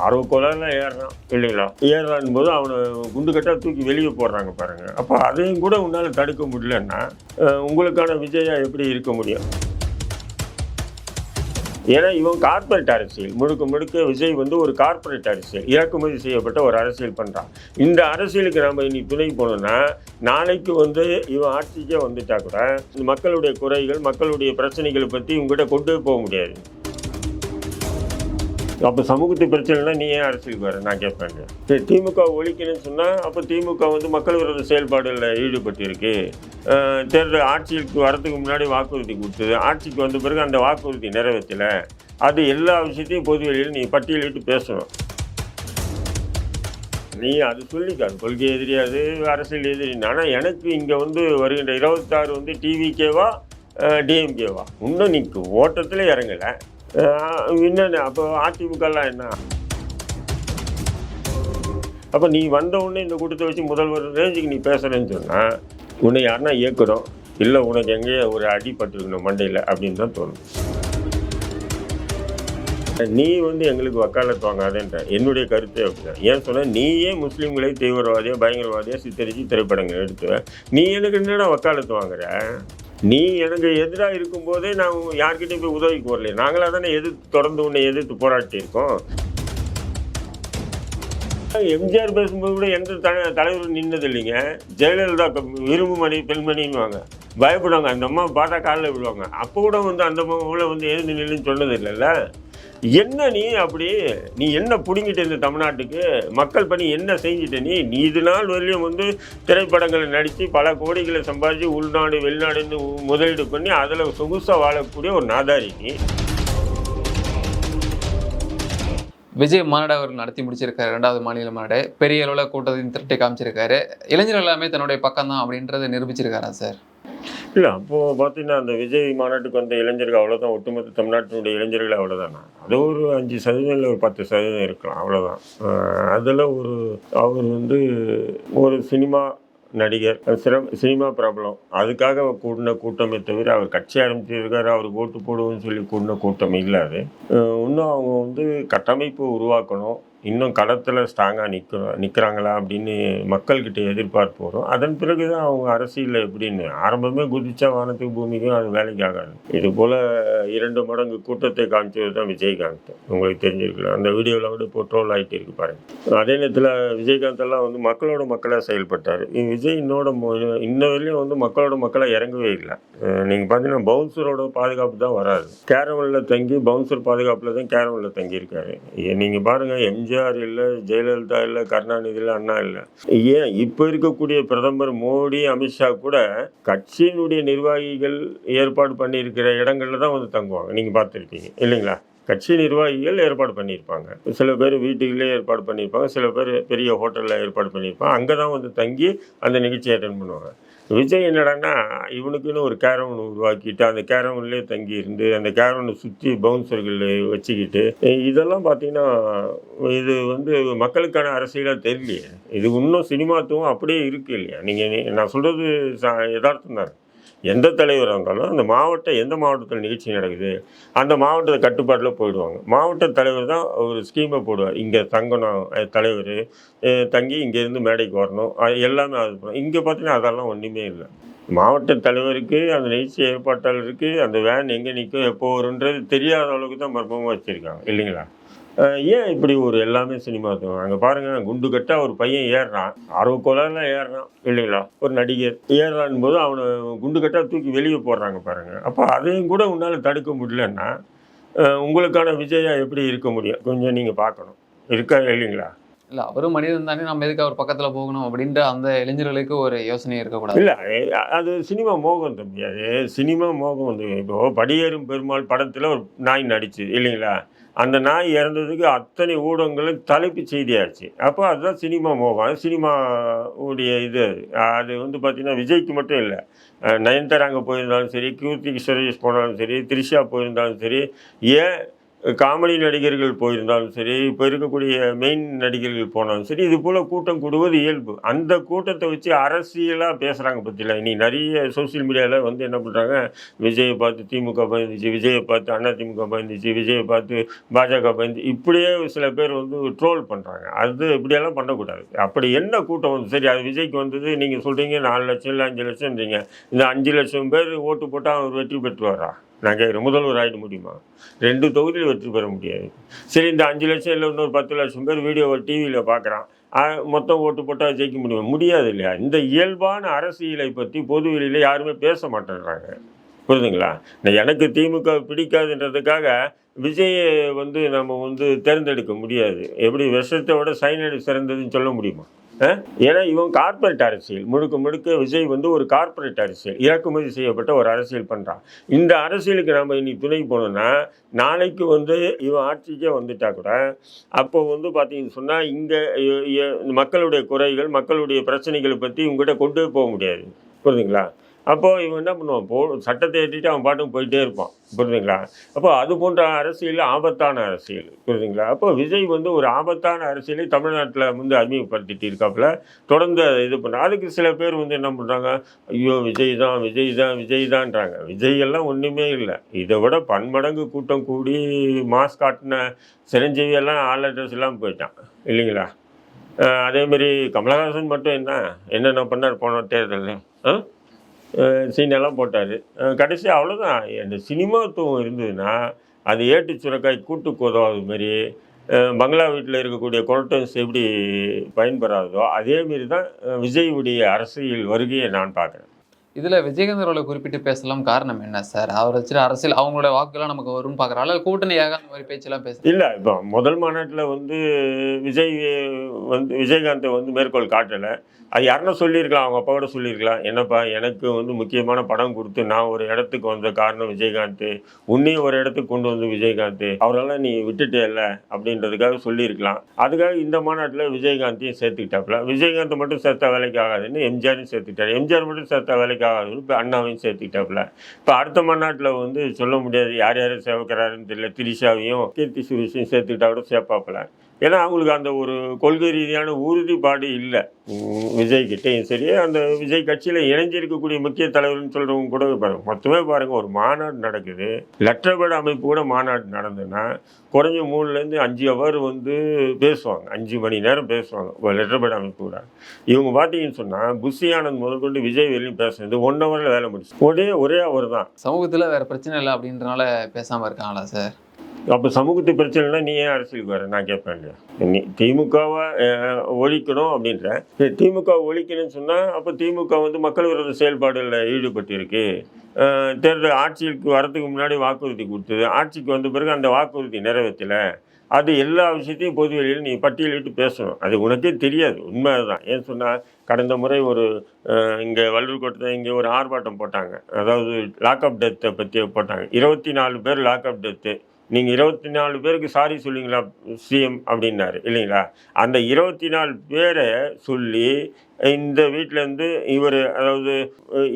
ஆர்வக்கோளாறுல ஏறுறான் இல்லைங்களா? ஏறுறான் போது அவனை குண்டு கட்டா தூக்கி வெளியே போடுறாங்க பாருங்க. அப்போ அதையும் கூட உன்னால் தடுக்க முடியலன்னா உங்களுக்கான விஜயா எப்படி இருக்க முடியும்? ஏன்னா இவன் கார்பரேட் அரசியல் முழுக்க முழுக்க விஜய் வந்து ஒரு கார்பரேட் அரசியல் இறக்குமதி செய்யப்பட்ட ஒரு அரசியல் பண்ணுறான். இந்த அரசியலுக்கு நம்ம இனி துணை போனோம்னா நாளைக்கு வந்து இவன் ஆட்சிக்கே வந்துட்டா கூட மக்களுடைய குறைகள் மக்களுடைய பிரச்சனைகளை பற்றி இவங்ககிட்ட கொண்டு போக முடியாது. அப்போ சமூகத்து பிரச்சனைனா நீ ஏன் அரசியலுக்கு வர நான் கேட்பேங்க. சரி, திமுக ஒழிக்கணும்னு சொன்னால் அப்போ திமுக வந்து மக்கள் விரோத செயல்பாடுகளில் ஈடுபட்டு இருக்கு. தேர்தல் ஆட்சிக்கு வரதுக்கு முன்னாடி வாக்குறுதி கொடுத்தது, ஆட்சிக்கு வந்த பிறகு அந்த வாக்குறுதி நிறைவேற்றலை. அது எல்லா விஷயத்தையும் பொது வெளியில் நீ பட்டியலிட்டு பேசணும். நீ அது சொல்லிக்காது கொள்கை எதிரியாது அரசியல் எதிரி. ஆனால் எனக்கு இங்கே வந்து வருகின்ற 26 வந்து டிவிகேவா டிஎம்கேவா இன்னும் நீ ஓட்டத்தில் இறங்கலை. என்னென்ன அப்போ அதிமுகலாம் என்ன? அப்போ நீ வந்த உடனே இந்த கூட்டத்தை வச்சு முதல்வர் ரேஞ்சுக்கு நீ பேசுகிறேன்னு சொன்னால் உன்னை யாருன்னா இயக்குறோம் இல்லை உனக்கு எங்கேயே ஒரு அடிபட்டுருக்கணும் மண்டையில் அப்படின்னு தான் தோணும். நீ வந்து எங்களுக்கு வக்காலத்து வாங்காதேன்ற என்னுடைய கருத்தை அப்படிதான். ஏன் சொன்ன நீயே முஸ்லீம்களை தீவிரவாதியா பயங்கரவாதியா சித்தரிச்சு திரைப்படங்கள் எடுத்துவேன். நீ எனக்கு என்னடா வக்காலத்து வாங்குற? நீ எனக்கு எதிராக இருக்கும்போதே நான் யார்கிட்டையும் போய் உதவிக்கு வரலையே. நாங்களாக தானே தொடர்ந்து உன்னை எதிர்த்து போராட்டி இருக்கோம். எம்ஜிஆர் பேசும்போது கூட எந்த தலைவர் நின்னது இல்லைங்க. ஜெயலலிதா இரும்பு மணி பெண்மணின்னு வாங்க பயப்படுவாங்க. அந்த அம்மா பார்த்தா காலில் விடுவாங்க. அப்போ கூட வந்து அந்த அம்மாவில் வந்து எழுந்து நில்லுன்னு சொன்னது இல்லைல்ல. என்ன நீ என்ன பிடிங்கிட்ட இந்த தமிழ்நாட்டுக்கு மக்கள் பணி என்ன செஞ்சுட்ட? நீ இது நாள் வரையிலும் வந்து திரைப்படங்களை நடித்து பல கோடிகளை சம்பாதிச்சு உள்நாடு வெளிநாடுன்னு முதலீடு பண்ணி அதில் சொகுசாக வாழக்கூடிய ஒரு நாதாரி நீ. விஜய் மாநாடு அவர்கள் நடத்தி முடிச்சிருக்காரு. 2வது மாநில மாநாடு பெரிய அளவில் கூட்டத்தையும் திரட்டி காமிச்சிருக்காரு. இளைஞர்கள் எல்லாமே தன்னுடைய பக்கம் தான் அப்படின்றத நிரூபிச்சிருக்காரா சார்? இல்லை, அப்போது பார்த்தீங்கன்னா அந்த விஜய் மாநாட்டுக்கு வந்த இளைஞர்கள் அவ்வளோதான். ஒட்டுமொத்த தமிழ்நாட்டினுடைய இளைஞர்கள் அவ்வளோதானா? அது ஒரு 5% இல்லை ஒரு 10% இருக்கலாம், அவ்வளோதான். அதில் அவர் வந்து ஒரு சினிமா நடிகர், சினிமா பிரபலம், அதுக்காக கூடின கூட்டமே தவிர அவர் கட்சி ஆரம்பிச்சிருக்காரு அவருக்கு ஓட்டு போடுவோம்னு சொல்லி கூடின கூட்டம் இல்லாது. இன்னும் அவங்க வந்து கட்டமைப்பு உருவாக்கணும், இன்னும் களத்தில் ஸ்ட்ராங்காக நிற்கிறாங்களா அப்படின்னு மக்கள்கிட்ட எதிர்பார்ப்பு வரும். அதன் பிறகு தான் அவங்க அரசியலில் எப்படின்னு ஆரம்பமே குதிச்சா வானத்துக்கு பூமிக்கும் அது வேலைக்கு ஆகாது. இது போல் 2 மடங்கு கூட்டத்தை காமிச்சது தான் விஜயகாந்த். உங்களுக்கு தெரிஞ்சிருக்கலாம், அந்த வீடியோவில் கூட இப்போ ட்ரோல் ஆகிட்டு இருக்கு பாருங்க. அதே நேரத்தில் விஜயகாந்த் எல்லாம் வந்து மக்களோட மக்களாக செயல்பட்டார். விஜய் இன்ன வரையும் வந்து மக்களோட மக்களாக இறங்கவே இல்லை. நீங்கள் பார்த்தீங்கன்னா பவுன்சரோட பாதுகாப்பு தான் வராது. கேரவனில் தங்கி பவுன்சர் பாதுகாப்பில் தான் கேரவனில் தங்கியிருக்காரு. நீங்கள் பாருங்கள், எம்ஜிஆர் இல்லை, ஜெயலலிதா இல்லை, கருணாநிதி இல்லை, அண்ணா இல்லை. ஏன் இப்போ இருக்கக்கூடிய பிரதமர் மோடி, அமித்ஷா கூட கட்சியினுடைய நிர்வாகிகள் ஏற்பாடு பண்ணியிருக்கிற இடங்கள்ல தான் வந்து தங்குவாங்க. நீங்கள் பார்த்துருக்கீங்க இல்லைங்களா? கட்சி நிர்வாகிகள் ஏற்பாடு பண்ணியிருப்பாங்க. சில பேர் வீட்டுகளே ஏற்பாடு பண்ணியிருப்பாங்க, சில பேர் பெரிய ஹோட்டலில் ஏற்பாடு பண்ணியிருப்பாங்க. அங்கே தான் வந்து தங்கி அந்த நிகழ்ச்சியை அட்டென்ட் பண்ணுவாங்க. விஜய் என்னடான்னா இவனுக்குன்னு ஒரு கேரவன் உருவாக்கிட்டு அந்த கேரவன்லேயே தங்கி இருந்து அந்த கேரவனை சுற்றி பவுன்சர்கள் வச்சுக்கிட்டு இதெல்லாம் பார்த்தீங்கன்னா இது வந்து மக்களுக்கான அரசியலாக தெரியலையே. இது இன்னும் சினிமாத்துவம் அப்படியே இருக்கு இல்லையா? நான் சொல்கிறது யதார்த்தம் தான். எந்த தலைவராக இருந்தாலும் அந்த எந்த மாவட்டத்தில் நிகழ்ச்சி நடக்குது அந்த மாவட்ட கட்டுப்பாட்டில் போயிடுவாங்க. மாவட்ட தலைவர் தான் ஒரு ஸ்கீமை போடுவார். இங்கே தங்கணும் தலைவர், தங்கி இங்கேருந்து மேடைக்கு வரணும், எல்லாமே அது. இங்கே பார்த்தீங்கன்னா அதெல்லாம் ஒன்றுமே இல்லை. மாவட்ட தலைவருக்கு அந்த நிகழ்ச்சி ஏற்பாட்டாளருக்கு அந்த வேன் எங்கே நிற்கும் எப்போ வருன்றது தெரியாத அளவுக்கு தான் மர்மமாக வச்சுருக்காங்க இல்லைங்களா? ஏன் இப்படி ஒரு எல்லாமே சினிமா தான்? அங்கே பாருங்கள், குண்டு கட்டா ஒரு பையன் ஏறுறான், ஆர்வக்கோளாறுல ஏறுறான் இல்லைங்களா? ஒரு நடிகர் ஏறுறான் போது அவனை குண்டு கட்டா தூக்கி வெளியே போடுறாங்க பாருங்கள். அப்போ அதையும் கூட உன்னால் தடுக்க முடியலன்னா உங்களுக்கான விஜயா எப்படி இருக்க முடியும்? கொஞ்சம் நீங்கள் பார்க்கணும், இருக்கா இல்லைங்களா? இல்லை, அவரும் மனிதன் தானே, நம்ம எதுக்கு அவர் பக்கத்தில் போகணும் அப்படின்ற அந்த இளைஞர்களுக்கு ஒரு யோசனை இருக்கக்கூடாது. இல்லை, அது சினிமா மோகம் தம்பி. அது சினிமா மோகம் வந்து இப்போது படியேறும் பெருமாள் படத்தில் ஒரு நாய் நடிச்சு இல்லைங்களா? அந்த நாய் இறந்ததுக்கு அத்தனை ஊடகங்களும் தலைப்பு செய்தியாச்சு. அப்போ அதுதான் சினிமா மோகம். சினிமாவுடைய இது அது வந்து பார்த்திங்கன்னா விஜய்க்கு மட்டும் இல்லை, நயன்தாரா அங்கே போயிருந்தாலும் சரி, கீர்த்தி சுரேஷ் போனாலும் சரி, த்ரிஷா போயிருந்தாலும் சரி, ஏன் காமெடி நடிகர்கள் போயிருந்தாலும் சரி, இப்போ இருக்கக்கூடிய மெயின் நடிகர்கள் போனாலும் சரி, இது போல் கூட்டம் கூடுவது இயல்பு. அந்த கூட்டத்தை வச்சு அரசியலாக பேசுகிறாங்க பற்றில. இனி நிறைய சோசியல் மீடியாவில் வந்து என்ன பண்ணுறாங்க, விஜயை பார்த்து திமுக பயந்துச்சு, விஜயை பார்த்து அதிமுக பயந்துச்சு, விஜயை பார்த்து பாஜக பயந்து, இப்படியே சில பேர் வந்து ட்ரோல் பண்ணுறாங்க. அது இப்படியெல்லாம் பண்ணக்கூடாது. அப்படி என்ன கூட்டம் வந்து சரி, அது விஜய்க்கு வந்தது, நீங்கள் சொல்கிறீங்க 4 லட்சம் இல்லை 5 லட்சம்ன்றீங்க. இந்த 5 லட்சம் பேர் ஓட்டு போட்டால் அவர் வெற்றி பெற்றுவாரா? நான் கேட்குறேன், முதல்வர் ஆகிட முடியுமா? 2 தொகுதியில் வெற்றி பெற முடியாது. சரி, இந்த 5 லட்சம் இல்லை இன்னொரு 10 லட்சம் பேர் வீடியோவை டிவியில் பார்க்குறான், மொத்தம் ஓட்டு போட்டால் ஜெயிக்க முடியுமா? முடியாது இல்லையா? இந்த இயல்பான அரசியலை பற்றி பொது வெளியில் யாருமே பேச மாட்டேன்றாங்க. புரியுதுங்களா? எனக்கு திமுக பிடிக்காதுன்றதுக்காக விஜயை வந்து நம்ம வந்து தேர்ந்தெடுக்க முடியாது. எப்படி விஷத்தை விட சைனடு சிறந்ததுன்னு சொல்ல முடியுமா? ஏன்னா இவன் கார்ப்பரேட் அரசியல், முழுக்க முழுக்க விஜய் வந்து ஒரு கார்ப்பரேட் அரசியல், இறக்குமதி செய்யப்பட்ட ஒரு அரசியல் பண்ணுறான். இந்த அரசியலுக்கு நம்ம இன்னைக்கு துணை போனோம்னா, நாளைக்கு வந்து இவன் ஆட்சிக்கே வந்துட்டா கூட, அப்போ வந்து பார்த்தீங்கன்னு சொன்னால் இங்கே மக்களுடைய குறைகள், மக்களுடைய பிரச்சனைகளை பற்றி இவங்ககிட்ட கொண்டு போக முடியாது. புரியுதுங்களா? அப்போது இவன் என்ன பண்ணுவான், சட்டத்தை ஏற்றிட்டு அவன் பாட்டுக்கு போயிட்டே இருப்பான். புரியுதுங்களா? அப்போ அது போன்ற அரசியல் ஆபத்தான அரசியல். புரியுதுங்களா? அப்போ விஜய் வந்து ஒரு ஆபத்தான அரசியலை தமிழ்நாட்டில் வந்து அறிமுகப்படுத்திட்டு இருக்காப்புல, தொடர்ந்து அதை இது பண்ணுறாங்க. அதுக்கு சில பேர் வந்து என்ன பண்ணுறாங்க, ஐயோ விஜய் தான் விஜய் தான் விஜய் தான்றாங்க. விஜய் எல்லாம் ஒன்றுமே இல்லை. இதை விட பன்மடங்கு கூட்டம் கூடி மாஸ் காட்டின சிரஞ்சீவி எல்லாம் ஆல் அட்ரஸ் இல்லாமல் போயிட்டான் இல்லைங்களா? அதேமாரி கமலஹாசன் மட்டும் என்னென்ன பண்ணார் போன தேர்தலில், சீனெல்லாம் போட்டார். கடைசி அவ்வளோதான். அந்த சினிமாத்துவம் இருந்ததுன்னா அது ஏட்டு சுரக்காய் கூட்டுக்கு உதவாது மாரி, பங்களா வீட்டில் இருக்கக்கூடிய குரட்டன்ஸ் எப்படி பயன்பெறாதோ அதேமாரி தான் விஜயுடைய அரசியல் வருகையை நான் பார்க்குறேன். இதில் விஜயகாந்த் அவர்களை குறிப்பிட்டு பேசலாம் காரணம் என்ன சார்? அவர் வச்சுட்டு அரசியல் அவங்களோட வாக்குலாம் நமக்கு வரும்னு பார்க்குறாங்க, கூட்டணியாக அந்த மாதிரி பேச்செல்லாம் பேச இல்லை. இப்போ முதல் மாநாட்டில் வந்து விஜயகாந்தை வந்து மேற்கோள் காட்டலை. அது யாருன்னா சொல்லியிருக்கலாம், அவங்க அப்பாவோட சொல்லியிருக்கலாம், என்னப்பா எனக்கு வந்து முக்கியமான படம் கொடுத்து நான் ஒரு இடத்துக்கு வந்த காரணம் விஜயகாந்த், உன்னையும் ஒரு இடத்துக்கு கொண்டு வந்து விஜயகாந்த், அவரெல்லாம் நீ விட்டுட்டே இல்லை அப்படின்றதுக்காக சொல்லியிருக்கலாம். அதுக்காக இந்த மாநாட்டில் விஜயகாந்தையும் சேர்த்துக்கிட்டாப்புல. விஜயகாந்தை மட்டும் சேர்த்தா வேலைக்கு ஆகாதுன்னு எம்ஜிஆரையும் சேர்த்துக்கிட்டாரு, எம்ஜிஆர் மட்டும் சேர்த்தா வேலைக்கு ஆகாதுன்னு இப்போ அண்ணாவையும் சேர்த்துக்கிட்டாப்புல. இப்போ அடுத்த மாநாட்டில் வந்து சொல்ல முடியாது யார் யாரும் சேர்க்கிறாருன்னு தெரியல. திரிஷாவையும் கீர்த்தி சுரேஷையும் சேர்த்துக்கிட்டா கூட சேர்ப்பாப்புல. ஏன்னா அவங்களுக்கு அந்த ஒரு கொள்கை ரீதியான உறுதிப்பாடு இல்லை விஜய்கிட்டையும் சரி, அந்த விஜய் கட்சியில் இணைஞ்சிருக்கக்கூடிய முக்கிய தலைவர்னு சொல்கிறவங்க கூட பாருங்கள். மொத்தமே பாருங்கள், ஒரு மாநாடு நடக்குது, லெட்டர்பேட் அமைப்பு கூட மாநாடு நடந்ததுன்னா குறைஞ்ச 3லேருந்து 5 ஹவர் வந்து பேசுவாங்க, 5 மணி நேரம் பேசுவாங்க ஒரு லெட்டர்பேட் அமைப்பு கூட. இவங்க பார்த்தீங்கன்னு சொன்னால் புஷி ஆனந்த் முதற்கொண்டு விஜய் வெளியும் பேசுறது 1 ஹவரில் வேலை முடிச்சு ஒரே அவர் தான். சமூகத்தில் வேறு பிரச்சனை இல்லை அப்படின்றனால பேசாமல் இருக்காங்களா சார்? அப்போ சமூகத்து பிரச்சனைனா நீ ஏன் அரசியலுக்கு வர நான் கேட்பேன் இல்லையா? நீ திமுகவை ஒழிக்கணும் அப்படின்ற, திமுக ஒழிக்கணும்னு சொன்னால் அப்போ திமுக வந்து மக்கள் விரோத செயல்பாடுகளில் ஈடுபட்டு இருக்கு. தேர்தல் ஆட்சிக்கு வரதுக்கு முன்னாடி வாக்குறுதி கொடுத்தது, ஆட்சிக்கு வந்த பிறகு அந்த வாக்குறுதி நிறைவேற்றலை. அது எல்லா விஷயத்தையும் பொது வெளியில் நீ பட்டியலிட்டு பேசணும். அது உனக்கே தெரியாது, உண்மை அதுதான். ஏன்னு சொன்னால் கடந்த முறை ஒரு இங்கே வள்ளூர்கோட்டை இங்கே ஒரு ஆர்ப்பாட்டம் போட்டாங்க, அதாவது லாக்அப் டெத்தை பற்றி போட்டாங்க. 24 பேர் லாக்அப் டெத்து. நீங்கள் 24 பேருக்கு சாரி சொல்லிங்களா சிஎம் அப்படின்னாரு இல்லைங்களா? அந்த 24 பேரை சொல்லி இந்த வீட்டிலேருந்து இவர், அதாவது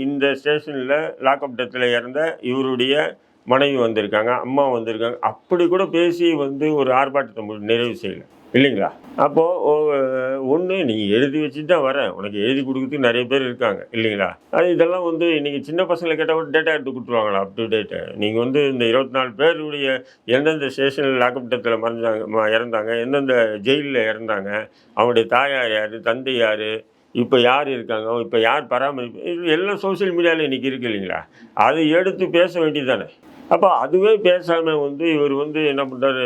இந்த ஸ்டேஷனில் லாக்அப் டெத்தில் இறந்த இவருடைய மனைவி வந்திருக்காங்க, அம்மா வந்திருக்காங்க, அப்படி கூட பேசி வந்து ஒரு ஆர்ப்பாட்டத்தை நிறைவு செய்யலை இல்லைங்களா? அப்போது ஒன்று நீ எழுதி வச்சுட்டு தான் வரேன், உனக்கு எழுதி கொடுக்குறதுக்கு நிறைய பேர் இருக்காங்க இல்லைங்களா? அது இதெல்லாம் வந்து இன்றைக்கி சின்ன பசங்களை கேட்டால் கூட டேட்டா எடுத்து கொடுத்துருவாங்களா அப் டு டேட்டு? நீங்கள் வந்து இந்த 24 பேருடைய எந்தெந்த ஸ்டேஷனில் லாக்அப் டெத்தில் இறந்தாங்க, எந்தெந்த ஜெயிலில் இறந்தாங்க, அவங்களுடைய தாயார் யார், தந்தை யார், இப்போ யார் இருக்காங்க, இப்போ யார் பராமரிப்பு, இது எல்லாம் சோசியல் மீடியாவில் இன்றைக்கி இருக்குது இல்லைங்களா? அது எடுத்து பேச வேண்டியது தானே. அப்போ அதுவே பேசாமல் வந்து இவர் வந்து என்ன பண்ணுறாரு,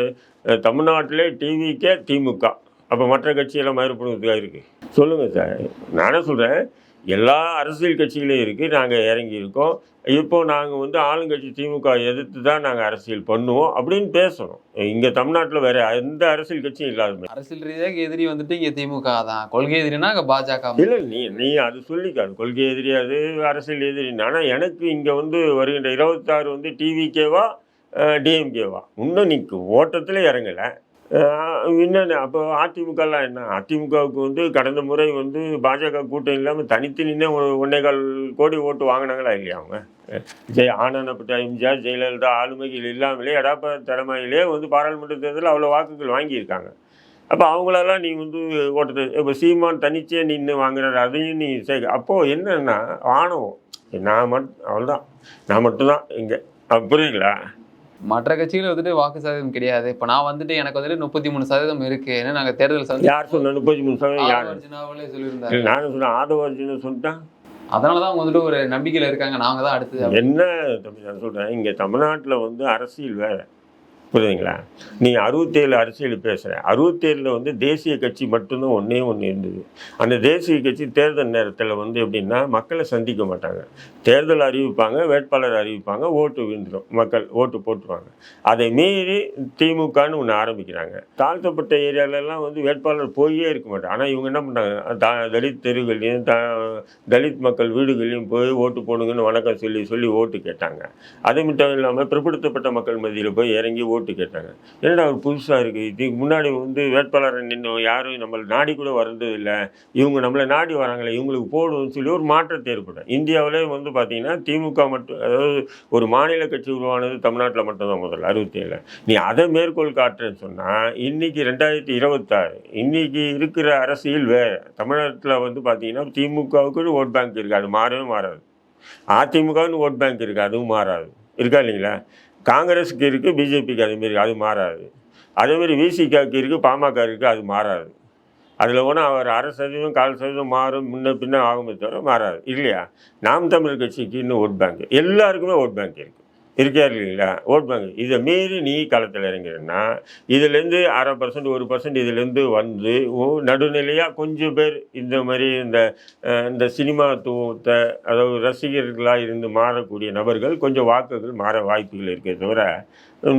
தமிழ்நாட்டிலே டிவிக்கே திமுக, அப்போ மற்ற கட்சியெல்லாம் மறுபடுறதுக்காக இருக்குது. சொல்லுங்கள் சார், நானே சொல்கிறேன், எல்லா அரசியல் கட்சிகளையும் இருக்குது, நாங்கள் இறங்கி இருக்கோம், இப்போது நாங்கள் வந்து ஆளுங்கட்சி திமுக எதிர்த்து தான் நாங்கள் அரசியல் பண்ணுவோம் அப்படின்னு பேசணும். இங்கே தமிழ்நாட்டில் வேறு எந்த அரசியல் கட்சியும் இல்லாத. அரசியல் ரீதியாக எதிரி வந்துட்டு இங்கே திமுக தான், கொள்கை எதிரினா அங்கே பாஜக. இல்லை, நீ அது சொல்லிக்காது கொள்கை எதிரி, அது அரசியல் எதிரின்னு. ஆனால் எனக்கு இங்கே வந்து வருகின்ற 26 வந்து டிவிகேவா டிஎம்கேவா இன்னும் நீக்கு ஓட்டத்தில் இறங்கலை. என்னென்ன அப்போ அதிமுகலாம் என்ன, அதிமுகவுக்கு வந்து கடந்த முறை வந்து பாஜக கூட்டம் இல்லாமல் தனித்து நின்று 1.25 கோடி ஓட்டு வாங்கினாங்களா இல்லையா அவங்க? ஆனந்தப்பட்ட எம்ஜிஆர் ஜெயலலிதா ஆளுமைகள் இல்லாமலே எடப்பாடி தலைமையிலே வந்து பாராளுமன்ற தேர்தலில் அவ்வளோ வாக்குகள் வாங்கியிருக்காங்க. அப்போ அவங்களெல்லாம் நீ வந்து ஓட்டு இப்போ சீமான் தனிச்சே நின்று வாங்குறாரு, அதையும் நீ அப்போது என்னன்னா ஆணவம். அவ்வளோதான், நான் மட்டும்தான் இங்கே, புரியுதுங்களா? மற்ற கட்சிகள் வந்துட்டு வாக்கு சதவீதம் கிடையாது. இப்போ நான் வந்துட்டு எனக்கு வந்துட்டு 33% இருக்கு. ஏன்னா நாங்கள் தேர்தல் யார் சொன்ன 33%? யார் சொல்லியிருந்தாங்க? நானும் சொன்னேன், ஆதவ அர்ஜுன சொல்லிட்டான். அதனால தான் அவங்க வந்துட்டு ஒரு நம்பிக்கையில் இருக்காங்க, நாங்கள் தான் அடுத்தது. என்ன தம்பி நான் சொல்கிறேன், இங்கே தமிழ்நாட்டில் வந்து அரசியல் வேறு, புரியுதுங்களா? நீ 67 அரசியல் பேசுகிற, 67 வந்து தேசிய கட்சி மட்டும்தான் ஒன்றே இருந்தது. அந்த தேசிய கட்சி தேர்தல் நேரத்தில் வந்து எப்படின்னா மக்களை சந்திக்க மாட்டாங்க. தேர்தல் அறிவிப்பாங்க, வேட்பாளர் அறிவிப்பாங்க, ஓட்டு விழுந்துடும், மக்கள் ஓட்டு போட்டுருவாங்க. அதை மீறி திமுகன்னு ஒன்று ஆரம்பிக்கிறாங்க. தாழ்த்தப்பட்ட ஏரியாலெல்லாம் வந்து வேட்பாளர் போயே இருக்க மாட்டாங்க. ஆனால் இவங்க என்ன பண்ணாங்க, தலித் தெருவுகள்லையும் தலித் மக்கள் வீடுகள்லையும் போய் ஓட்டு போடுங்கன்னு வணக்கம் சொல்லி ஓட்டு கேட்டாங்க. அது மட்டும் இல்லாமல் பிற்படுத்தப்பட்ட மக்கள் மத்தியில் போய் இறங்கி ஓட்டு கேட்டாங்க. என்னடா ஒரு புதுசாக இருக்குது, இதுக்கு முன்னாடி வந்து வேட்பாளரை நின்று யாரும் நம்மளை நாடி கூட வர்றது இல்லை, இவங்க நம்மளை நாடி வராங்களே, இவங்களுக்கு போடுவோம்னு சொல்லி ஒரு மாற்றத்தை ஏற்படும். இந்தியாவிலே வந்து பார்த்தீங்கன்னா திமுக மட்டும், அதாவது ஒரு மாநில கட்சி உருவானது தமிழ்நாட்டில் மட்டும்தான் முதல்ல 67. நீ அதை மேற்கோள் காட்டுறேன்னு சொன்னால் இன்னைக்கு 2026, இன்னைக்கு இருக்கிற அரசியல் வேறு. தமிழ்நாட்டில் வந்து பார்த்தீங்கன்னா திமுகவுக்கு ஓட் பேங்க் இருக்குது, அது மாறவே மாறாது. அதிமுகவுன்னு ஓட் பேங்க் இருக்குது, அதுவும் மாறாது. இருக்கா இல்லைங்களா? காங்கிரஸுக்கு இருக்குது, பிஜேபிக்கு அதுமாரி, அது மாறாது. அதேமாரி விசிகாவுக்கு இருக்குது, பாமக இருக்குது, அது மாறாது. அதில் ஒன்றும் அவர் 1/2%, 1/4% மாறும், முன்ன பின்ன ஆகுமே தவிர மாறாது இல்லையா? நாம் தமிழ் கட்சிக்கு இன்னும் ஓட் பேங்க், எல்லாருக்குமே ஓட் பேங்க் இருக்குது, இருக்கா இல்லைங்களா? Vote bank. இதை மீறி நீ களத்தில் இறங்குறன்னா இதுலேருந்து 0.5%, 1% இதுலேருந்து வந்து நடுநிலையாக கொஞ்சம் பேர் இந்த மாதிரி இந்த சினிமாத்துவத்தை, அதாவது ரசிகர்களாக இருந்து மாறக்கூடிய நபர்கள் கொஞ்சம் வாக்குகள் மாற வாய்ப்புகள் இருக்கே தவிர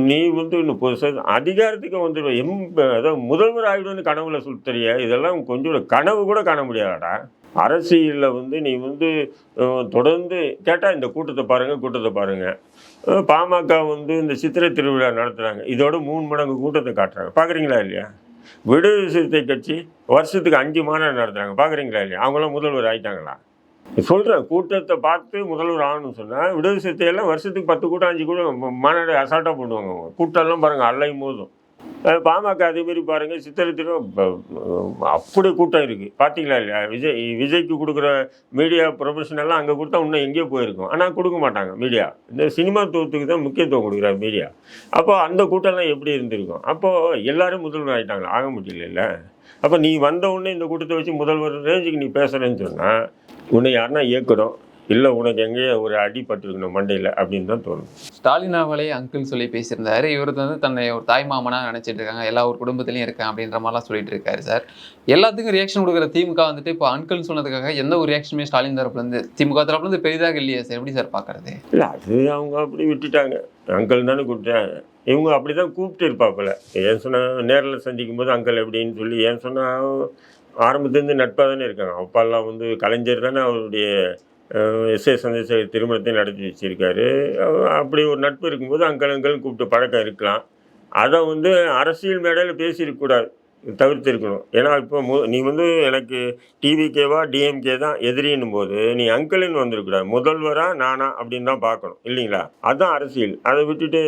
நீ வந்து இன்னும் புதுசாக அதிகாரத்துக்கு வந்துடுவேன், அதாவது முதல்வர் ஆகிடுவேன்னு கனவுல சுத்தறிய, இதெல்லாம் கொஞ்சம் கனவு கூட காண முடியாதாடா. அரசியலில் வந்து நீ வந்து தொடர்ந்து கேட்டால் இந்த கூட்டத்தை பாருங்கள். பாமக வந்து இந்த சித்திரை திருவிழா நடத்துகிறாங்க, இதோட 3 மடங்கு கூட்டத்தை காட்டுறாங்க, பார்க்குறீங்களா இல்லையா? விடுதலை சிறுத்தை கட்சி வருஷத்துக்கு 5 மாநாடு நடத்துகிறாங்க, பார்க்குறீங்களா இல்லையா? அவங்களாம் முதல்வர் ஆகிட்டாங்களா? சொல்கிறேன், கூட்டத்தை பார்த்து முதல்வர் ஆகணும்னு சொன்னால் விடுதலை சிறுத்தையெல்லாம் வருஷத்துக்கு 10 கூட்டம் 5 கூட்டம் மாநாடு அசால்ட்டாக போடுவாங்க. அவங்க கூட்டம்லாம் பாருங்கள் அலையும் போதும். பாமக அதேமாரி பாருங்கள், சித்திரத்திலும் அப்படி கூட்டம் இருக்குது, பார்த்தீங்களா இல்லையா? விஜய்க்கு கொடுக்குற மீடியா ப்ரொஃபஷனெல்லாம் அங்கே கொடுத்தா இன்னும் எங்கேயோ போயிருக்கும், ஆனால் கொடுக்க மாட்டாங்க மீடியா. இந்த சினிமா துவத்துக்கு தான் முக்கியத்துவம் கொடுக்குறாரு மீடியா. அப்போ அந்த கூட்டம்லாம் எப்படி இருந்திருக்கும்? அப்போது எல்லோரும் முதல்வர் ஆகிட்டாங்களா? ஆக முடியல. அப்போ நீ வந்த உடனே இந்த கூட்டத்தை வச்சு முதல்வர் ரேஞ்சுக்கு நீ பேசுகிறேன்னு சொன்னால் உன்னை யாருன்னா இயக்கணும், இல்லை உனக்கு எங்கேயே ஒரு அடி பட்டிருக்கணும் மண்டையில் அப்படின்னு தான் தோணும். ஸ்டாலின் அவர்களே அங்கிள் சொல்லி பேசியிருந்தாரு. இவர் வந்து தன்னை ஒரு தாய் மாமனாக நினச்சிட்டு இருக்காங்க, எல்லா ஒரு குடும்பத்திலையும் இருக்கேன் அப்படின்ற மாதிரிலாம் சொல்லிட்டு இருக்காரு சார். எல்லாத்துக்கும் ரியாக்ஷன் கொடுக்குற திமுக வந்துட்டு இப்போ அங்கிள் சொன்னதுக்காக எந்த ஒரு ரியாக்ஷனுமே ஸ்டாலின் தரப்புலேருந்து, திமுக தரப்புலேருந்து பெரிதாக இல்லையா சார்? எப்படி சார் பார்க்குறது? இல்லை, அது அவங்க அப்படி விட்டுட்டாங்க, அங்கிள் தானே கூப்பிட்டாங்க. இவங்க அப்படி தான் கூப்பிட்டு இருப்பாப்பில். ஏன் சொன்னால் நேரில் சந்திக்கும் போது அங்கிள் எப்படின்னு சொல்லி, ஏன் சொன்னால் ஆரம்பத்துலேருந்து நட்பாக தானே இருக்காங்க. அப்பாலாம் வந்து கலைஞர் தானே அவருடைய எஸ்ஏ சந்திரசேகர் திருமணத்தை நடத்தி வச்சுருக்காரு. அப்படி ஒரு நட்பு இருக்கும்போது அங்கங்கள் கூப்பிட்டு பழக்கம் இருக்கலாம். அதை வந்து அரசியல் மேடையில் பேசியிருக்கக்கூடாது, தவிர்த்திருக்கணும். ஏன்னா இப்போ நீ வந்து எனக்கு டிவிகேவா டிஎம்கே தான் எதிரின்னும் போது நீ அங்கிள்னு வந்துருக்கூடாது, முதல்வராக நானா அப்படின்னு தான் பார்க்கணும் இல்லைங்களா? அதுதான் அரசியல். அதை விட்டுட்டு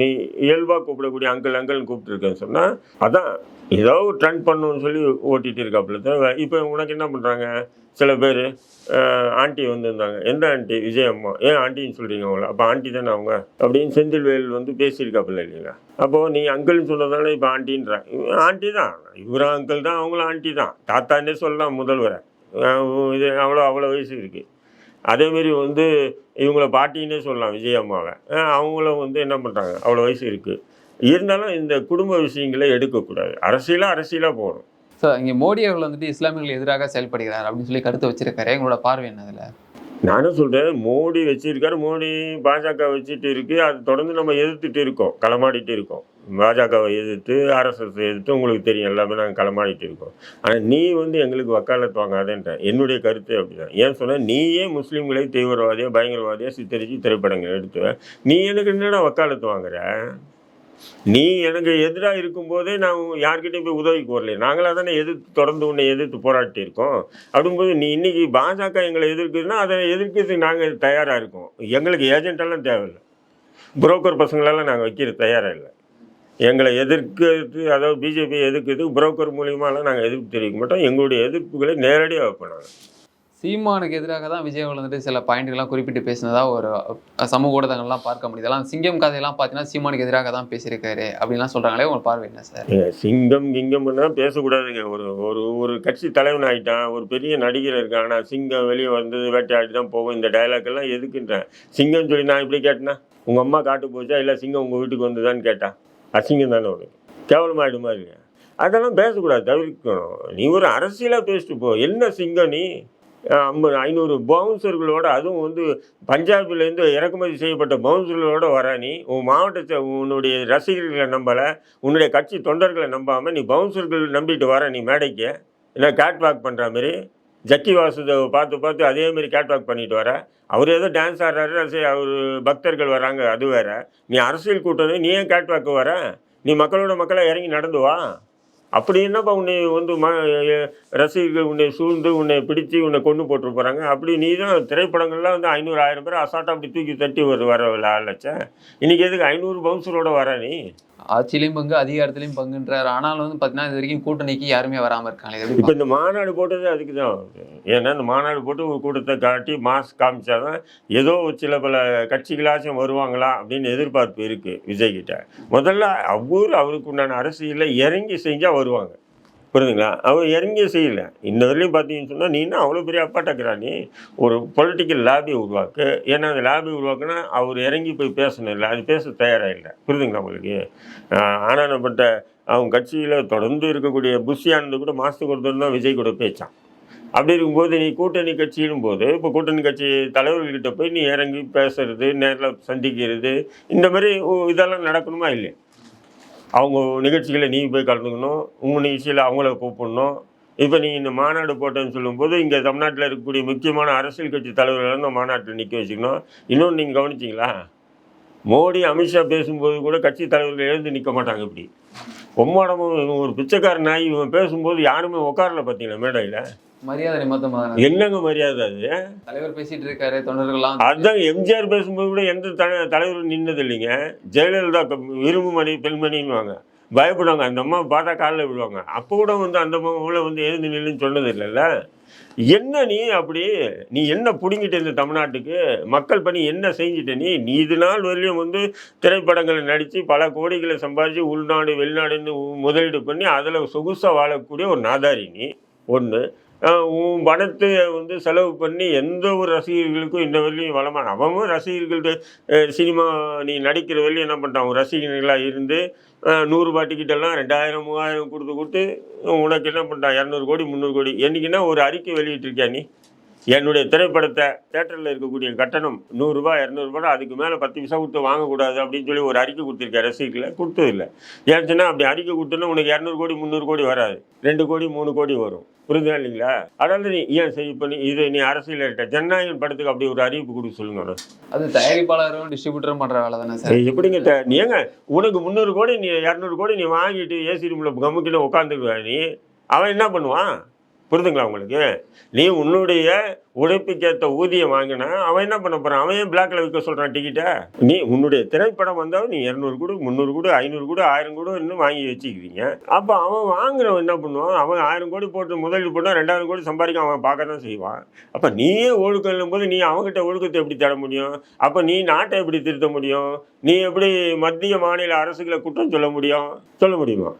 நீ இயல்பாக கூப்பிடக்கூடிய அங்கிள்னு கூப்பிட்டுருக்கேன்னு சொன்னால் அதான் ஏதோ ஒரு ட்ரெண்ட் பண்ணணும்னு சொல்லி ஓட்டிகிட்டு இருக்காப்புல தவிர. இப்போ உனக்கு என்ன பண்ணுறாங்க சில பேர், ஆண்டி வந்திருந்தாங்க, எந்த ஆண்டி? விஜய் அம்மா. ஏன் ஆண்டின்னு சொல்கிறீங்க அவங்கள? அப்போ ஆண்டி தானே அவங்க அப்படின்னு செந்தில்வேல் வந்து பேசியிருக்காப்புல இல்லைங்களா? அப்போது நீ அங்கிள்னு சொன்னதால இப்போ ஆண்டின்ற, ஆண்டி தான், இவரும் அங்கிள் தான், அவங்களும் ஆண்டி தான், தாத்தான்னே சொல்லலாம் முதல்வரை. இது அவ்வளோ வயசு இருக்குது. அதேமாரி வந்து இவங்கள பாட்டின்னே சொல்லலாம் விஜய் அம்மாவை. அவங்களும் வந்து என்ன பண்ணுறாங்க, அவ்வளோ வயசு இருக்குது. இருந்தாலும் இந்த குடும்ப விஷயங்களை எடுக்கக்கூடாது, அரசியலாக போகணும். சார், இங்கே மோடி அவர்கள் வந்துட்டு இஸ்லாமியர்கள் எதிராக செயல்படுகிறார் அப்படின்னு சொல்லி கருத்து வச்சிருக்காரு. எங்களோட பார்வை என்ன அதில்? நானும் சொல்கிறேன், மோடி வச்சிருக்காரு, மோடி பாஜக வச்சுட்டு இருக்குது, அது தொடர்ந்து நம்ம எதிர்த்துட்டு இருக்கோம், களமாடிட்டு இருக்கோம். பாஜகவை எதிர்த்து, ஆர்எஸ்எஸ் எதிர்த்து, உங்களுக்கு தெரியும் எல்லாமே நாங்கள் களமாடிட்டு இருக்கோம். ஆனால் நீ வந்து எங்களுக்கு வக்காலத்து வாங்காதேன்ற என்னுடைய கருத்து அப்படி தான். ஏன் சொன்னால், நீயே முஸ்லீம்களை தீவிரவாதியாக பயங்கரவாதியாக சித்தரித்து திரைப்படங்கள் எடுத்து நீ எனக்கு என்னடா வக்காலத்து வாங்குற? நீ எனக்கு எதிராக இருக்கும்போதே நான் யார்கிட்டையும் போய் உதவிக்கு வரலையே, நாங்களாக தானே தொடர்ந்து உன்னை எதிர்த்து போராட்டி இருக்கோம். அப்படிங்கும்போது நீ இன்னைக்கு பாஜக எங்களை எதிர்க்குதுன்னா அதை எதிர்க்கிறதுக்கு நாங்கள் தயாராக இருக்கோம். எங்களுக்கு ஏஜென்ட்டெல்லாம் தேவையில்லை, புரோக்கர் பசங்களெல்லாம் நாங்கள் வைக்கிறது தயாராக இல்லை. எங்களை எதிர்க்கிறது, அதாவது பிஜேபி எதிர்க்கிறது புரோக்கர் மூலியமாலாம் நாங்கள் எதிர்ப்பு தெரிவிக்க மாட்டோம். எங்களுடைய எதிர்ப்புகளை நேரடியாக வைப்போம் நாங்கள். சீமானுக்கு எதிராக தான் விஜய் வந்துட்டு சில பாயிண்ட்கள்லாம் குறிப்பிட்டு பேசினதா ஒரு சமூக ஊடகங்கள்லாம் பார்க்க முடியுது. அதெல்லாம் சிங்கம் கதையெல்லாம் பார்த்தீங்கன்னா சீமானுக்கு எதிராக தான் பேசியிருக்காரு அப்படின்லாம் சொல்கிறாங்களே, உங்கள் பார்வை என்ன சார்? சிங்கம் கிங்கம்னா பேசக்கூடாதுங்க. ஒரு ஒரு ஒரு கட்சி தலைவன் ஆகிட்டான், ஒரு பெரிய நடிகர் இருக்கான், நான் சிங்கம் வெளியே வந்து வேட்டையாடி தான் போகும், இந்த டைலாக் எல்லாம் எதுக்குன்றேன். சிங்கம் சொல்லி நான் இப்படி கேட்டேன்னா, உங்கள் அம்மா காட்டு போச்சா இல்லை சிங்கம் உங்கள் வீட்டுக்கு வந்துதான்னு கேட்டான், அசிங்கம் தானே உனக்கு, கேவலமாயிடுமா இல்லையா? அதெல்லாம் பேசக்கூடாது, தவிர்க்கணும். நீ ஒரு அரசியலாக பேசிட்டு போ. என்ன சிங்கம் நீ 500 பவுன்சர்களோட, அதுவும் வந்து பஞ்சாபிலேருந்து இறக்குமதி செய்யப்பட்ட பவுன்சர்களோட வர நீ உன் மாவட்டத்தை உன்னுடைய ரசிகர்களை நம்பலை, உன்னுடைய கட்சி தொண்டர்களை நம்பாமல் நீ பவுன்சர்கள் நம்பிட்டு வர நீ மேடைக்கு என்ன கேட் வாக் பண்ணுற மாதிரி ஜக்கி வாசுதேவை பார்த்து அதேமாரி கேட் வாக் பண்ணிட்டு வர. அவர் ஏதோ டான்ஸ் ஆடுறாரு, அவர் பக்தர்கள் வராங்க, அது வேற. நீ அரசியல் கூட்டம், நீ ஏன் கேட் வாக்கு வர? நீ மக்களோட மக்களாக இறங்கி நடந்து வா. அப்படி என்னப்பா உன்னை வந்து ரசிகர்கள் உன்னை சூழ்ந்து உன்னை பிடிச்சி உன்னை கொண்டு போட்டு போகிறாங்க. அப்படி நீ தான் திரைப்படங்கள்லாம் வந்து 500-1000 பேர் அசால்ட்டாக அப்படி தூக்கி தட்டி வர லட்சம். இன்றைக்கி எதுக்கு 500 பவுன்சரோட வர நீ? ஆட்சியிலையும் பங்கு அதிகாரத்திலையும் பங்குன்றார். ஆனாலும் வந்து பார்த்தீங்கன்னா இது வரைக்கும் கூட்டணிக்கு யாருமே வராமல் இருக்காங்க. இப்போ இந்த மாநாடு போட்டது அதுக்கு தான். ஏன்னா இந்த மாநாடு போட்டு ஒரு கூட்டத்தை காட்டி மாஸ் காமிச்சாதான் ஏதோ சில பல கட்சிகளாச்சும் வருவாங்களா அப்படின்னு எதிர்பார்ப்பு இருக்குது விஜய்கிட்ட. முதல்ல அவருக்கு உண்டான அரசியலில் இறங்கி செஞ்சால் வருவாங்க, புரியுதுங்களா? அவர் இறங்கிய செய்யலை. இந்த வரையிலையும் பார்த்தீங்கன்னு சொன்னால், நீ என்ன அவ்வளோ பெரிய அப்பாட்டக்கிறா? நீ ஒரு பொலிட்டிக்கல் லேபியை உருவாக்கு. ஏன்னா அந்த லேபி உருவாக்குன்னா அவர் இறங்கி போய் பேசணும் இல்லை, அது பேச தயாராக இல்லை, புரியுதுங்களா உங்களுக்கு? ஆனானப்பட்ட அவங்க கட்சியில் தொடர்ந்து இருக்கக்கூடிய புஷியானது கூட மாதத்துக்கு ஒருத்தர் தான் விஜய் கூட பேச்சான். அப்படி இருக்கும்போது நீ கூட்டணி கட்சியிடும் போது இப்போ கூட்டணி கட்சி தலைவர்கள்கிட்ட போய் நீ இறங்கி பேசுறது, நேரில் சந்திக்கிறது, இந்த மாதிரி இதெல்லாம் நடக்கணுமா இல்லையா? அவங்க நிகழ்ச்சிகளை நீ போய் கலந்துக்கணும், உங்கள் நிகழ்ச்சியில் அவங்கள கூப்பிடணும். இப்போ நீ இந்த மாநாடு போட்டேன்னு சொல்லும்போது இங்கே தமிழ்நாட்டில் இருக்கக்கூடிய முக்கியமான அரசியல் கட்சி தலைவர்கள் இந்த மாநாட்டில் நிற்க வச்சுக்கணும். இன்னொன்று நீங்கள் கவனிச்சிங்களா, மோடி அமித்ஷா பேசும்போது கூட கட்சி தலைவர்கள் எழுந்து நிற்க மாட்டாங்க. இப்படி ஒம்மாடமும் ஒரு பிச்சைக்கார நாய் இவன் பேசும்போது யாருமே உட்காரல, பார்த்தீங்களா மேடையில்? மரியாதை நிமித்தமாக என்னங்க மரியாதை அது? தலைவர் பேசிட்டு இருக்காரு, தொண்டர்கள்லாம். அதுதான் எம்ஜிஆர் பேசும்போது கூட எந்த தலைவர் நின்னது இல்லைங்க. ஜெயலலிதா இரும்புமணி பெண்மணின்னுவாங்க, பயப்படுவாங்க. அந்த அம்மா பார்த்தா காலில் விடுவாங்க. அப்போ கூட வந்து அந்த அம்மாவில் வந்து எழுந்து நில்லுன்னு சொன்னது இல்லைல்ல. என்ன நீ அப்படி நீ என்ன பிடிங்கிட்ட இந்த தமிழ்நாட்டுக்கு மக்கள் பண்ணி என்ன செஞ்சுட்ட நீ இது நாள் வரையிலும் வந்து திரைப்படங்களை நடித்து பல கோடிகளை சம்பாதிச்சு உள்நாடு வெளிநாடுன்னு முதலீடு பண்ணி அதில் சொகுசாக வாழக்கூடிய ஒரு நாதாரி நீ. ஒன்று, உன் பணத்தை வந்து செலவு பண்ணி எந்த ஒரு ரசிகர்களுக்கும் இன்ன வரையிலையும் வளமான அவன் ரசிகர்கள்ட்ட சினிமா நீ நடிக்கிற வரையிலும் என்ன பண்ணிட்டான், ஒரு ரசிகர்களாக இருந்து 100 டிக்கெட்டெல்லாம் 2000-3000 கொடுத்து உனக்கு என்ன பண்ணிட்டான் 200 கோடி 300 கோடி. என்றைக்குன்னா ஒரு அறிக்கை வெளியிட்டிருக்கியா நீ? என்னுடைய திரைப்படத்தை தேட்டரில் இருக்கக்கூடிய கட்டணம் 100 ரூபா 200 ரூபா, அதுக்கு மேலே 10 பைசா கொடுத்து வாங்கக்கூடாது அப்படின்னு சொல்லி ஒரு அறிக்கை கொடுத்துருக்கேன். ரசிகர்களை கொடுத்ததில்லை. ஏன்னுச்சுன்னா அப்படி அறிக்கை கொடுத்தோன்னா உனக்கு 200 கோடி 300 கோடி வராது, 2 கோடி 3 கோடி வரும், புரியுதா இல்லைங்களா? அதனால நீ ஏன் சரி பண்ணி இது நீ அரசியல் இருக்க ஜனநாயகம் படத்துக்கு அப்படி ஒரு அறிவிப்பு கொடுக்க சொல்லுங்க. அது தயாரிப்பாளரும் டிஸ்ட்ரிபியூட்டரும் பண்ணுற வேலை தானே சார்? எப்படிங்க நீ ஏங்க உனக்கு 300 கோடி நீ 200 கோடி நீ வாங்கிட்டு ஏசி ரூமில் கம்முக்கிட்ட உட்காந்துக்குவா நீ, அவன் என்ன பண்ணுவான்? புரிதுங்களா உங்களுக்கு? நீ உன்னுடைய உழைப்புக்கேற்ற ஊதியம் வாங்கினா அவன் என்ன பண்ண போகிறான்? அவன் ஏன் பிளாக்ல விற்க சொல்கிறான் டிக்கெட்டை? நீ உன்னுடைய திரைப்படம் வந்தாலும் நீ 200 கூட 300 கூட 500 கூட 1000 கூட இன்னும் வாங்கி வச்சுக்கிறீங்க. அப்போ அவன் வாங்குறவன் என்ன பண்ணுவான்? அவன் 1000 கோடி போட்டு முதலீடு போட்டால் 2000 கோடி சம்பாதிக்க அவன் பார்க்க தான் செய்வான். அப்போ நீயே ஒழுக்கம் போது நீ அவங்ககிட்ட ஒழுக்கத்தை எப்படி தேட முடியும்? அப்போ நீ நாட்டை எப்படி திருத்த முடியும்? நீ எப்படி மத்திய மாநில அரசுகளை குற்றம் சொல்ல முடியுமா?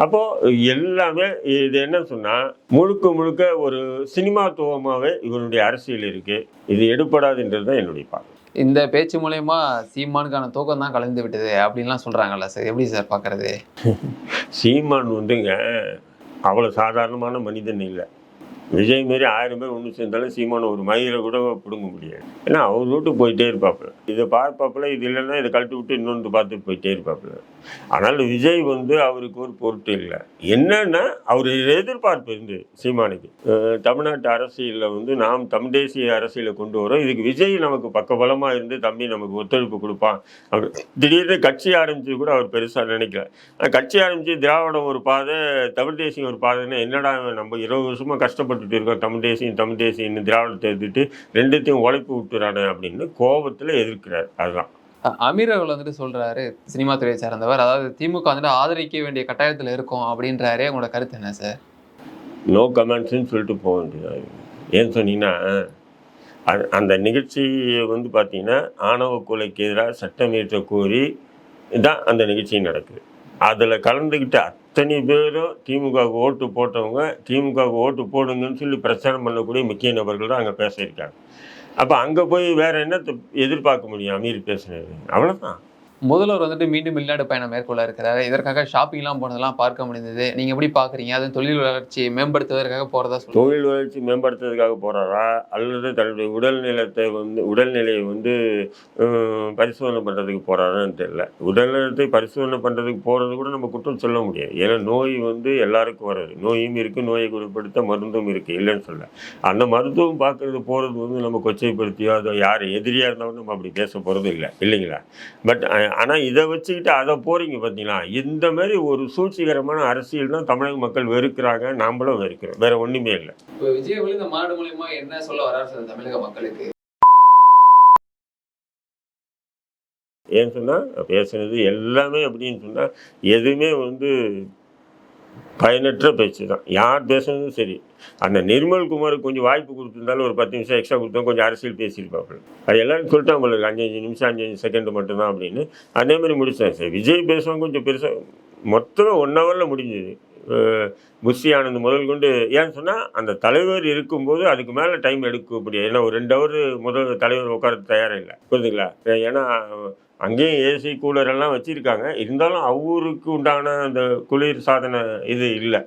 அப்போது எல்லாமே இது என்ன சொன்னால் முழுக்க ஒரு சினிமாத்துவமாகவே இவனுடைய அரசியல் இருக்குது. இது எடுப்படாதுன்றது தான் என்னுடைய பார்வை. இந்த பேச்சு மூலயமா சீமானுக்கான தூக்கம் தான் கலந்து விட்டது அப்படின்லாம் சொல்கிறாங்கல்ல சார், எப்படி சார் பார்க்குறது? சீமான் வந்துங்க அவ்வளோ சாதாரணமான மனிதன் இல்லை. விஜய் மாரி 1000 பேர் ஒன்று சேர்ந்தாலும் சீமான ஒரு மயிரை கூட பிடுங்க முடியாது. ஏன்னா அவர் வீட்டுக்கு போயிட்டே இருப்பாப்புல. இதை பார்ப்பாப்புல, இது இல்லைன்னா இதை கழட்டி விட்டு இன்னொன்று பார்த்துட்டு போயிட்டே இருப்பாப்புல. ஆனால் விஜய் அவருக்கு ஒரு பொருட்டு இல்லை. என்னன்னா அவர் எதிர்பார்ப்பு இருந்து சீமானுக்கு தமிழ்நாட்டு அரசியலில் நாம் தமிழ் தேசிய அரசியலை கொண்டு வரோம், இதுக்கு விஜய் நமக்கு பக்கபலமாக இருந்து தம்பி நமக்கு ஒத்துழைப்பு கொடுப்பான். அவர் திடீர்னு கட்சி ஆரம்பிச்சு கூட அவர் பெருசாக நினைக்கல. கட்சி ஆரம்பித்து திராவிடம் ஒரு பாதை, தமிழ் தேசியம் ஒரு பாதைன்னு என்னடா நம்ம 20 வருஷமாக கஷ்டப்பட்டுட்டு இருக்கோம், தமிழ் தேசியம் திராவிடத்தை எதிர்த்து ரெண்டுத்தையும் உழைப்பு விட்டுறானே அப்படின்னு கோபத்தில் எதிர்க்கிறார். அதுதான் அமீர் அவர்கள் சொல்றாரு, சினிமா துறையை சார்ந்தவர், அதாவது திமுக ஆதரிக்க வேண்டிய கட்டாயத்தில் இருக்கும் அப்படின்றாரு. உங்களோட கருத்து என்ன சார்? நோ கமெண்ட்ஸ்ன்னு சொல்லிட்டு போக வேண்டியது. ஏன்னு சொன்னீங்கன்னா, அந்த நிகழ்ச்சியை பார்த்தீங்கன்னா ஆணவ கொலைக்கு எதிராக சட்டம் இயற்ற கோரி தான் அந்த நிகழ்ச்சி நடக்குது. அதில் கலந்துக்கிட்ட அத்தனை பேரும் திமுகவுக்கு ஓட்டு போட்டவங்க, திமுகவுக்கு ஓட்டு போடுங்கன்னு சொல்லி பிரச்சாரம் பண்ணக்கூடிய முக்கிய நபர்கள் தான் அங்கே பேசியிருக்காங்க. அப்போ அங்கே போய் வேற என்னத்தை எதிர்பார்க்க முடியும்? அமீர் பேசுனது அவ்வளோதான். முதல்வர் மீண்டும் வெளிநாடு பயணம் மேற்கொள்ள இருக்கிறாரு. இதற்காக ஷாப்பிங்லாம் போனதெல்லாம் பார்க்க முடிந்தது. நீங்கள் எப்படி பார்க்குறீங்க? அது தொழில் வளர்ச்சியை மேம்படுத்துவதற்காக போகிறதா தொழில் வளர்ச்சி மேம்படுத்துறதுக்காக போகிறாரா, அல்லது தன்னுடைய உடல்நிலையை பரிசோதனை பண்ணுறதுக்கு போகிறாரான்னு தெரியல. உடல்நலத்தை பரிசோதனை பண்ணுறதுக்கு போகிறது கூட நம்ம குற்றம் சொல்ல முடியாது. ஏன்னா நோய் எல்லாருக்கும் வர்றது, நோயும் இருக்குது, நோயை குணப்படுத்த மருந்தும் இருக்குது, இல்லைன்னு சொல்ல. அந்த மருத்துவம் பார்க்கறது போகிறது நம்ம கொச்சைப்படுத்தியோ அதை யார் எதிரியாக இருந்தாலும் நம்ம அப்படி பேச போகிறது இல்லை, இல்லைங்களா? பட் ஆனால் இதை வச்சுக்கிட்டு அதை போறீங்க பார்த்தீங்களா? இந்த மாதிரி ஒரு சூழ்ச்சிகரமான அரசியல் தான் தமிழக மக்கள் வெறுக்கிறாங்க, நாமளும் வெறுக்கிறோம். வேற ஒன்றுமே இல்லை. விஜய் இந்த மாநாடு மூலமா என்ன சொல்ல வராரு தமிழக மக்களுக்கு? ஏன்னு சொன்னால் பேசுனது எல்லாமே அப்படின்னு சொன்னால் எதுவுமே பயனற்ற பேச்சு தான். யார் பேசுனதும் சரி. அந்த நிர்மல்குமாருக்கு கொஞ்சம் வாய்ப்பு கொடுத்துருந்தாலும் ஒரு 10 நிமிஷம் எக்ஸ்ட்ரா கொடுத்தா கொஞ்சம் அரசியல் பேசியிருப்பாங்க. அது எல்லாரும் சொல்லிட்டாங்க போல 5 நிமிஷம் 5 செகண்ட் மட்டும்தான் அப்படின்னு. அதே மாதிரி முடிச்சாங்க. சரி, விஜய் பேசுவாங்க கொஞ்சம் பெருசாக மொத்தமே 1 ஹவரில் முடிஞ்சது. புஷி ஆனந்த் முதல் கொண்டு. ஏன்னு சொன்னால் அந்த தலைவர் இருக்கும்போது அதுக்கு மேலே டைம் எடுக்க முடியாது. ஏன்னா ஒரு 2 ஹவர் முதல் தலைவர் உட்கார தயாராக இல்லை, புரியுதுங்களா? ஏன்னா அங்கேயும் ஏசி கூலர் எல்லாம் வச்சுருக்காங்க. இருந்தாலும் அவருக்கு உண்டான அந்த குளிர் சாதன இது இல்லை.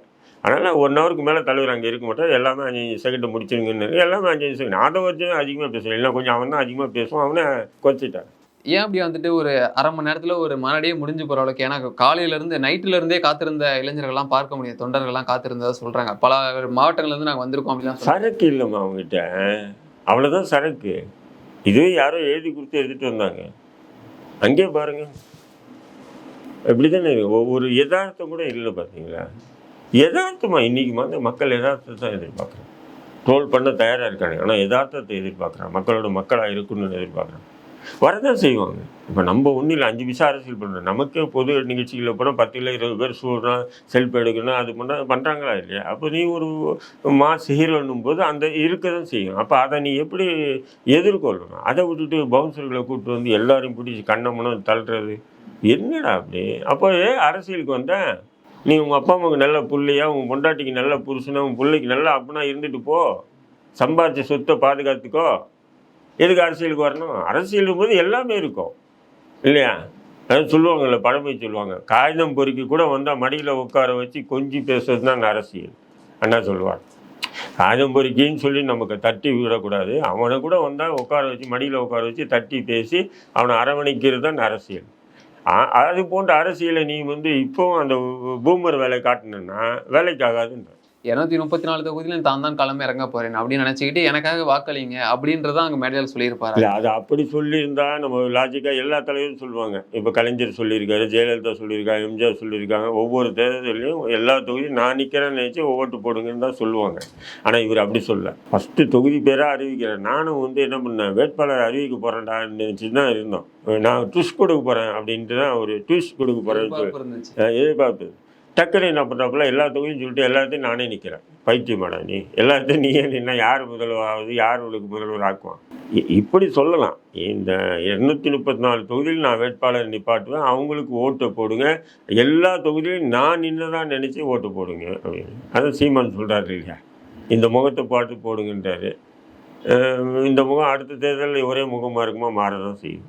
அதனால் 1 ஹவருக்கு மேலே தலைவர் அங்கே இருக்க மாட்டார். எல்லாமே 5 செகண்ட் முடிச்சிருங்கன்னு. எல்லாமே 5 செகண்ட். அதை வச்சு அதிகமாக பேசுவேன். இல்லை கொஞ்சம் அவன் தான் அதிகமாக பேசுவான், அவனை குறைச்சிட்டான். ஏன் அப்படி ஒரு அரை மணி நேரத்தில் ஒரு மாநாடியே முடிஞ்சு போகிற அளவுக்கு? ஏன்னா காலையிலேருந்து நைட்டிலேருந்தே காத்திருந்த இளைஞர்கள்லாம் பார்க்க முடியும், தொண்டர்கள்லாம் காத்திருந்ததாக சொல்கிறாங்க. பல மாவட்டங்கள்லேருந்து நாங்கள் வந்திருக்கோம் அப்படிலாம். சரக்கு இல்லைம்மா அவங்ககிட்ட, அவ்வளோதான் சரக்கு. இதுவே யாரோ எழுதி கொடுத்து எடுத்துகிட்டு வந்தாங்க. அங்கே பாருங்க, இப்படி தானே ஒரு யதார்த்தம் கூட இல்லை பார்த்தீங்களா? யதார்த்தமாக இன்றைக்கி மக்கள் யதார்த்தத்தை தான் எதிர்பார்க்குறாங்க. ட்ரோல் பண்ண தயாராக இருக்காங்க, ஆனால் யதார்த்தத்தை எதிர்பார்க்குறாங்க. மக்களோட மக்களாக இருக்கணும்னு எதிர்பார்க்குறாங்க. வரதான் செய்வாங்க. இப்போ நம்ம ஒன்றும் இல்லை, 5 பைசா அரசியல் பண்ணுறோம். நமக்கே பொது நிகழ்ச்சிகளில் போனால் 10 இல்லை 20 பேர் சூடுறோம், செல்ஃபி எடுக்கணும், அது பண்ணுறாங்களா இல்லையா? அப்போ நீ ஒரு மாஸ் ஹீரோன்னும் போது அந்த இருக்க தான் செய்யும். அப்போ அதை நீ எப்படி எதிர்கொள்ளணும்? அதை விட்டுட்டு பவுன்சர்களை கூப்பிட்டு எல்லாரையும் பிடிச்சி கண்ணமனம் தள்ளுறது என்னடா அப்படி? அப்போ அரசியலுக்கு வந்தேன், நீ உங்கள் அப்பா அம்மாவுக்கு நல்ல பிள்ளையா, உங்கள் பொண்டாட்டிக்கு நல்ல புருஷனா, உங்கள் பிள்ளைக்கு நல்லா அப்படின்னா இருந்துட்டு போ, சம்பாதிச்ச சொத்தை பாதுகாத்துக்கோ. எதுக்கு அரசியலுக்கு வரணும்? அரசியல் போது எல்லாமே இருக்கும் இல்லையா? அதாவது சொல்லுவாங்கள்ல, பழமை சொல்லுவாங்க, காகிதம் பொறுக்கி கூட வந்தால் மடியில் உட்கார வச்சு கொஞ்சி பேசுறது தான் அரசியல் அண்ணா சொல்லுவார். காகிதம் பொறுக்கின்னு சொல்லி நமக்கு தட்டி விடக்கூடாது. அவனை கூட வந்தால் உட்கார வச்சு மடியில் உட்கார வச்சு தட்டி பேசி அவனை அரவணைக்கிறது தான் அரசியல். அது போன்ற அரசியலை நீ இப்போவும் அந்த பூமர் வேலை காட்டினா வேலைக்கு ஆகாதுன்ற. 234 தொகுதியிலும் தான் கிளம்பி இறங்க போறேன் அப்படின்னு நினைச்சுக்கிட்டு எனக்காக வாக்களிங்க அப்படின்றதான் அங்கே மேடையில் சொல்லியிருப்பாரு. இல்லை, அது அப்படி சொல்லியிருந்தா நம்ம லாஜிக்காக எல்லா தலைவரும் சொல்லுவாங்க. இப்போ கலைஞர் சொல்லியிருக்காரு, ஜெயலலிதா சொல்லியிருக்காங்க, எம்ஜிஆர் சொல்லியிருக்காங்க. ஒவ்வொரு தேர்தலையும் எல்லா தொகுதியும் நான் நிற்கிறேன்னு நினச்சி ஓட்டு போடுங்கன்னு தான் சொல்லுவாங்க. ஆனால் இவர் அப்படி சொல்ல, ஃபஸ்ட்டு தொகுதி பேராக அறிவிக்கிறேன். நானும் என்ன பண்ணேன், வேட்பாளர் அறிவிக்க போகிறேன்டான்னு நினச்சி தான் இருந்தோம். நான் ட்விஸ்ட் கொடுக்க போகிறேன் அப்படின்ட்டு தான் ஒரு ட்விஸ்ட் கொடுக்க போகிறேன்னு எதிர்பார்ப்பு. டக்குன்னு என்ன பண்ணுறாப்புல எல்லா தொகுதியும் சொல்லிட்டு எல்லாத்தையும் நானே நிற்கிறேன். பைத்தியமாடா நீ, எல்லாத்தையும் நீயே நின்னா யார் முதல்வராகுது, யார் உங்களுக்கு முதல்வர் ஆக்குவான்? இப்படி சொல்லலாம். இந்த 234 தொகுதியில் நான் வேட்பாளர் நிப்பாட்டுவேன், அவங்களுக்கு ஓட்டை போடுங்க, எல்லா தொகுதியிலும் நான் நின்னதான் நினச்சி ஓட்டு போடுங்க அப்படின்னு. அதான் சீமான் சொல்கிறாரு இல்லையா, இந்த முகத்தை பார்த்து போடுங்கன்றாரு. இந்த முகம் அடுத்த தேர்தலில் ஒரே முகமாக இருக்குமா? மாறதான் செய்யும்.